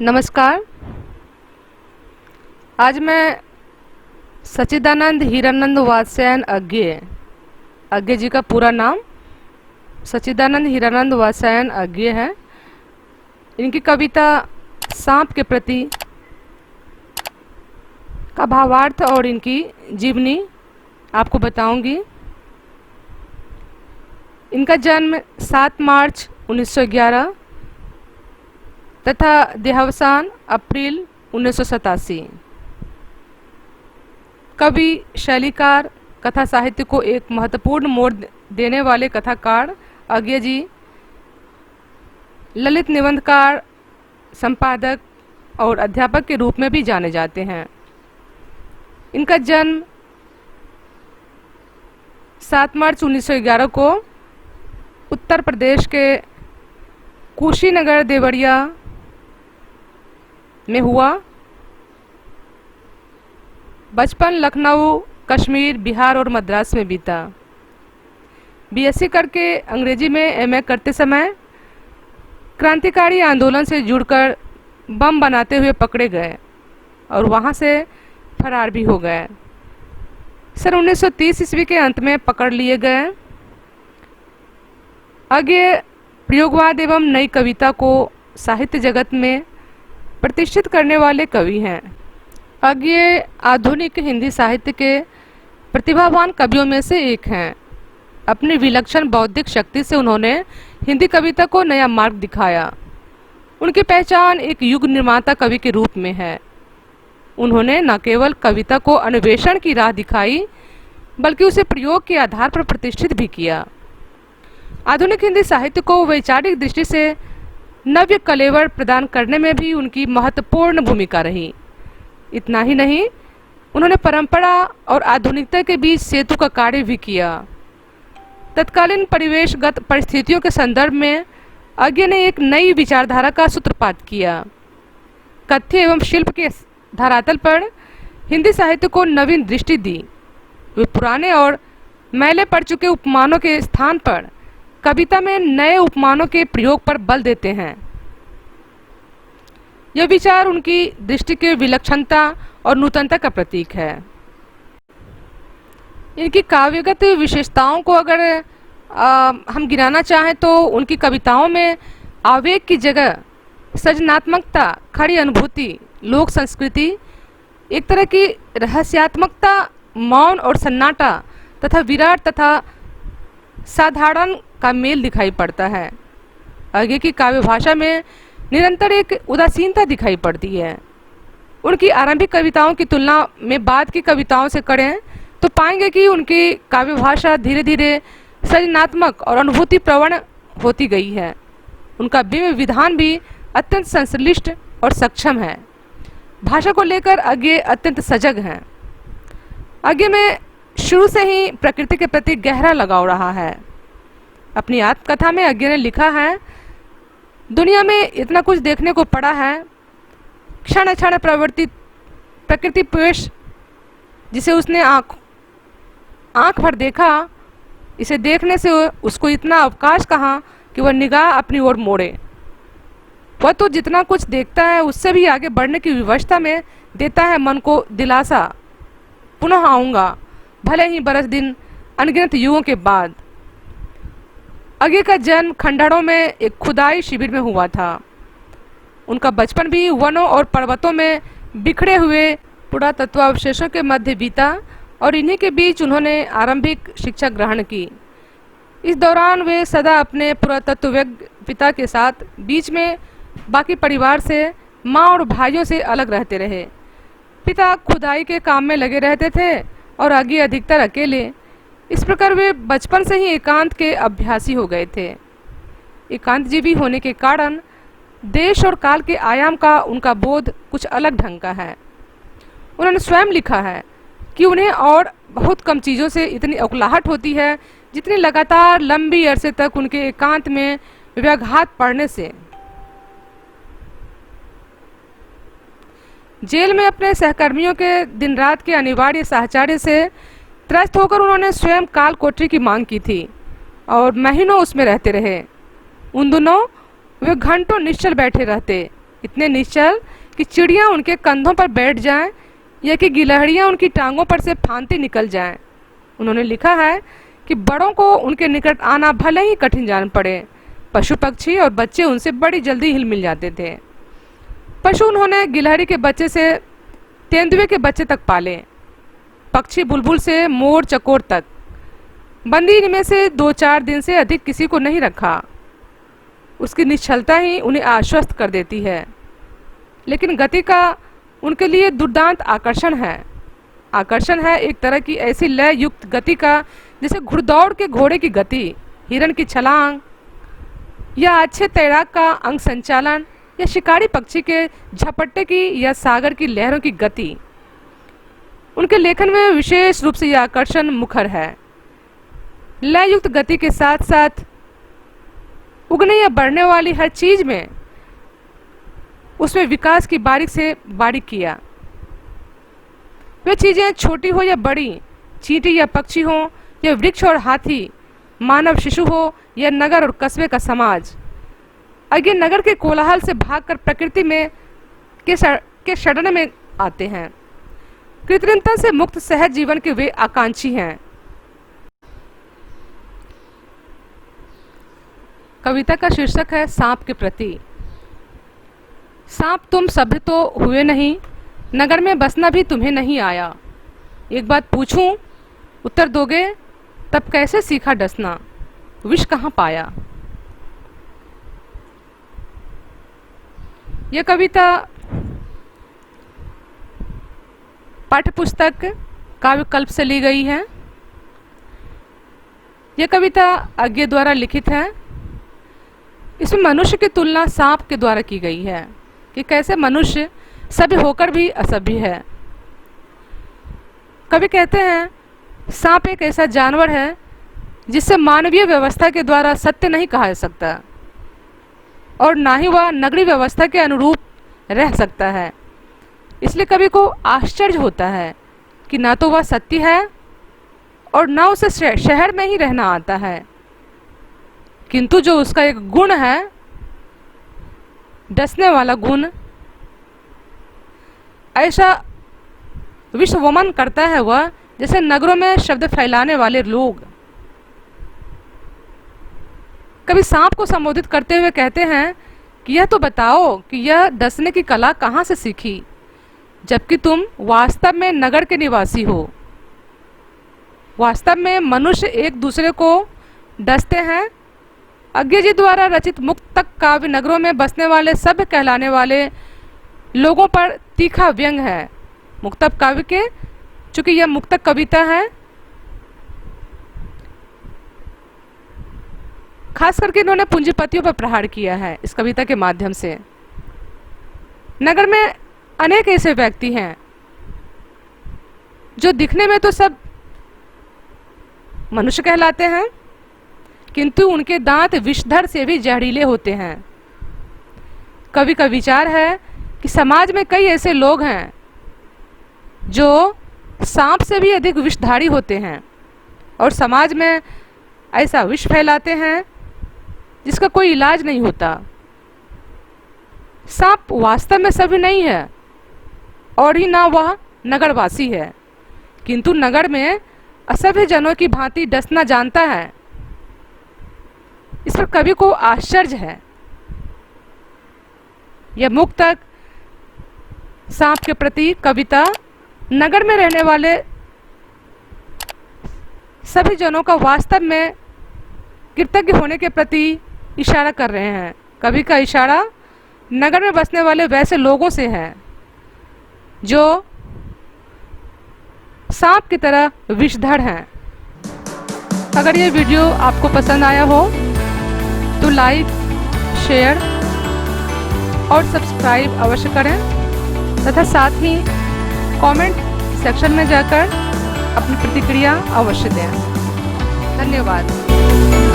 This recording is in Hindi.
नमस्कार। आज मैं सच्चिदानंद हीरानंद वात्स्यायन अज्ञे जी का पूरा नाम सच्चिदानंद हीरानंद वात्स्यायन अज्ञे है। इनकी कविता सांप के प्रति का भावार्थ और इनकी जीवनी आपको बताऊंगी। इनका जन्म 7 मार्च 1911 तथा देहावसान अप्रैल 1987। कवि, शैलीकार, कथा साहित्य को एक महत्वपूर्ण मोड़ देने वाले कथाकार अज्ञे जी ललित निबंधकार, संपादक और अध्यापक के रूप में भी जाने जाते हैं। इनका जन्म 7 मार्च 1911 को उत्तर प्रदेश के कुशीनगर देवरिया में हुआ। बचपन लखनऊ, कश्मीर, बिहार और मद्रास में बीता। बीएससी करके अंग्रेजी में एमए करते समय क्रांतिकारी आंदोलन से जुड़कर बम बनाते हुए पकड़े गए और वहां से फरार भी हो गए। सन 1930 ईस्वी के अंत में पकड़ लिए गए। अज्ञे प्रयोगवाद एवं नई कविता को साहित्य जगत में प्रतिष्ठित करने वाले कवि हैं। अज्ञे आधुनिक हिंदी साहित्य के प्रतिभावान कवियों में से एक हैं। अपनी विलक्षण बौद्धिक शक्ति से उन्होंने हिंदी कविता को नया मार्ग दिखाया। उनकी पहचान एक युग निर्माता कवि के रूप में है। उन्होंने न केवल कविता को अन्वेषण की राह दिखाई, बल्कि उसे प्रयोग के आधार पर प्रतिष्ठित भी किया। आधुनिक हिंदी साहित्य को वैचारिक दृष्टि से नव्य कलेवर प्रदान करने में भी उनकी महत्वपूर्ण भूमिका रही। इतना ही नहीं, उन्होंने परंपरा और आधुनिकता के बीच सेतु का कार्य भी किया। तत्कालीन परिवेशगत परिस्थितियों के संदर्भ में अज्ञे ने एक नई विचारधारा का सूत्रपात किया। कथ्य एवं शिल्प के धरातल पर हिंदी साहित्य को नवीन दृष्टि दी। वे पुराने और मैले पड़ चुके उपमानों के स्थान पर कविता में नए उपमानों के प्रयोग पर बल देते हैं। यह विचार उनकी दृष्टि के विलक्षणता और नूतनता का प्रतीक है। इनकी काव्यगत विशेषताओं को अगर हम गिनाना चाहें तो उनकी कविताओं में आवेग की जगह सृजनात्मकता, खड़ी अनुभूति, लोक संस्कृति, एक तरह की रहस्यात्मकता, मौन और सन्नाटा तथा विराट तथा साधारण का मेल दिखाई पड़ता है। अज्ञे की काव्य भाषा में निरंतर एक उदासीनता दिखाई पड़ती है। उनकी आरंभिक कविताओं की तुलना में बाद की कविताओं से करें तो पाएंगे कि उनकी काव्य भाषा धीरे धीरे सृजनात्मक और अनुभूति प्रवण होती गई है। उनका विधान भी अत्यंत संश्लिष्ट और सक्षम है। भाषा को लेकर अज्ञे अत्यंत सजग हैं। अज्ञे में शुरू से ही प्रकृति के प्रति गहरा लगाव रहा है। अपनी आत्मकथा में अज्ञे ने लिखा है, दुनिया में इतना कुछ देखने को पड़ा है, क्षण क्षण प्रवर्तित प्रकृति पेश जिसे उसने आंख भर देखा, इसे देखने से उसको इतना अवकाश कहाँ कि वह निगाह अपनी ओर मोड़े। वह तो जितना कुछ देखता है उससे भी आगे बढ़ने की विवशता में देता है मन को दिलासा। पुनः आऊँगा, भले ही बरस दिन अनगिनत युगों के बाद। अज्ञे का जन्म खंडारों में एक खुदाई शिविर में हुआ था। उनका बचपन भी वनों और पर्वतों में बिखरे हुए पुरातत्वावशेषों के मध्य बीता और इन्हीं के बीच उन्होंने आरंभिक शिक्षा ग्रहण की। इस दौरान वे सदा अपने पुरातत्वज्ञ पिता के साथ, बीच में बाकी परिवार से, माँ और भाइयों से अलग रहते रहे। पिता खुदाई के काम में लगे रहते थे और अज्ञे अधिकतर अकेले। इस प्रकार वे बचपन से ही एकांत के अभ्यासी हो गए थे। एकांतजीवी होने के कारण देश और काल के आयाम का उनका बोध कुछ अलग ढंग का है। उन्होंने स्वयं लिखा है कि उन्हें और बहुत कम चीज़ों से इतनी उकलाहट होती है जितनी लगातार लंबी अरसे तक उनके एकांत में व्याघात पड़ने से। जेल में अपने सहकर्मियों के दिन रात के अनिवार्य साहचर्य से त्रस्त होकर उन्होंने स्वयं काल कोठरी की मांग की थी और महीनों उसमें रहते रहे। उन दिनों वे घंटों निश्चल बैठे रहते, इतने निश्चल कि चिड़ियाँ उनके कंधों पर बैठ जाएं या कि गिलहरियाँ उनकी टांगों पर से फांती निकल जाएं। उन्होंने लिखा है कि बड़ों को उनके निकट आना भले ही कठिन जान पड़े, पशु पक्षी और बच्चे उनसे बड़ी जल्दी हिल मिल जाते थे। पशु उन्होंने गिलहरी के बच्चे से तेंदुए के बच्चे तक पाले, पक्षी बुलबुल से मोर चकोर तक। बंदी इनमें से 2-4 दिन से अधिक किसी को नहीं रखा। उसकी निश्चलता ही उन्हें आश्वस्त कर देती है। लेकिन गति का उनके लिए दुर्दांत आकर्षण है। आकर्षण है एक तरह की ऐसी लय युक्त गति का, जैसे घुड़दौड़ के घोड़े की गति, हिरन की छलांग, या अच्छे तैराक का अंग संचालन, या शिकारी पक्षी के झपट्टे की, या सागर की लहरों की गति। उनके लेखन में विशेष रूप से यह आकर्षण मुखर है। लय युक्त गति के साथ साथ उगने या बढ़ने वाली हर चीज में उसमें विकास की बारीक से बारीक किया। वे चीजें छोटी हो या बड़ी, चींटी या पक्षी हो, या वृक्ष और हाथी, मानव शिशु हो या नगर और कस्बे का समाज। अज्ञे नगर के कोलाहल से भागकर प्रकृति में के शरण में आते हैं। कृत्रिमता से मुक्त सहज जीवन के वे आकांक्षी हैं। कविता का शीर्षक है सांप के प्रति। सांप तुम सभ्य तो हुए नहीं, नगर में बसना भी तुम्हें नहीं आया। एक बात पूछूं, उत्तर दोगे, तब कैसे सीखा डसना, विष कहाँ पाया। यह कविता पाठ्यपुस्तक काव्यकल्प से ली गई है। यह कविता अज्ञे द्वारा लिखित है। इसमें मनुष्य की तुलना सांप के द्वारा की गई है कि कैसे मनुष्य सभ्य होकर भी असभ्य है। कवि कहते हैं सांप एक ऐसा जानवर है जिससे मानवीय व्यवस्था के द्वारा सत्य नहीं कहा जा सकता और ना ही वह नगरीय व्यवस्था के अनुरूप रह सकता है। इसलिए कवि को आश्चर्य होता है कि ना तो वह सत्य है और ना उसे शहर में ही रहना आता है, किंतु जो उसका एक गुण है, डसने वाला गुण, ऐसा विश्ववमन करता है वह जैसे नगरों में शब्द फैलाने वाले लोग। कभी सांप को संबोधित करते हुए कहते हैं कि यह तो बताओ कि यह डसने की कला कहाँ से सीखी, जबकि तुम वास्तव में नगर के निवासी हो। वास्तव में मनुष्य एक दूसरे को डसते हैं। अज्ञे जी द्वारा रचित मुक्तक काव्य नगरों में बसने वाले सभ्य कहलाने वाले लोगों पर तीखा व्यंग है। मुक्तक काव्य के, चूंकि यह मुक्तक कविता है, खास करके इन्होंने पूंजीपतियों पर प्रहार किया है इस कविता के माध्यम से। नगर में अनेक ऐसे व्यक्ति हैं जो दिखने में तो सब मनुष्य कहलाते हैं, किंतु उनके दांत विषधर से भी जहरीले होते हैं। कवि का विचार है कि समाज में कई ऐसे लोग हैं जो सांप से भी अधिक विषधारी होते हैं और समाज में ऐसा विष फैलाते हैं जिसका कोई इलाज नहीं होता। सांप वास्तव में सभी नहीं है और ही ना वह नगरवासी है, किंतु नगर में असभ्य जनों की भांति डसना जानता है। इस पर कवि को आश्चर्य है। यह मुक्तक सांप के प्रति कविता नगर में रहने वाले सभी जनों का वास्तव में कृतज्ञ होने के प्रति इशारा कर रहे हैं। कवि का इशारा नगर में बसने वाले वैसे लोगों से है जो सांप की तरह विषधर हैं। अगर ये वीडियो आपको पसंद आया हो तो लाइक, शेयर और सब्सक्राइब अवश्य करें तथा साथ ही कमेंट सेक्शन में जाकर अपनी प्रतिक्रिया अवश्य दें। धन्यवाद।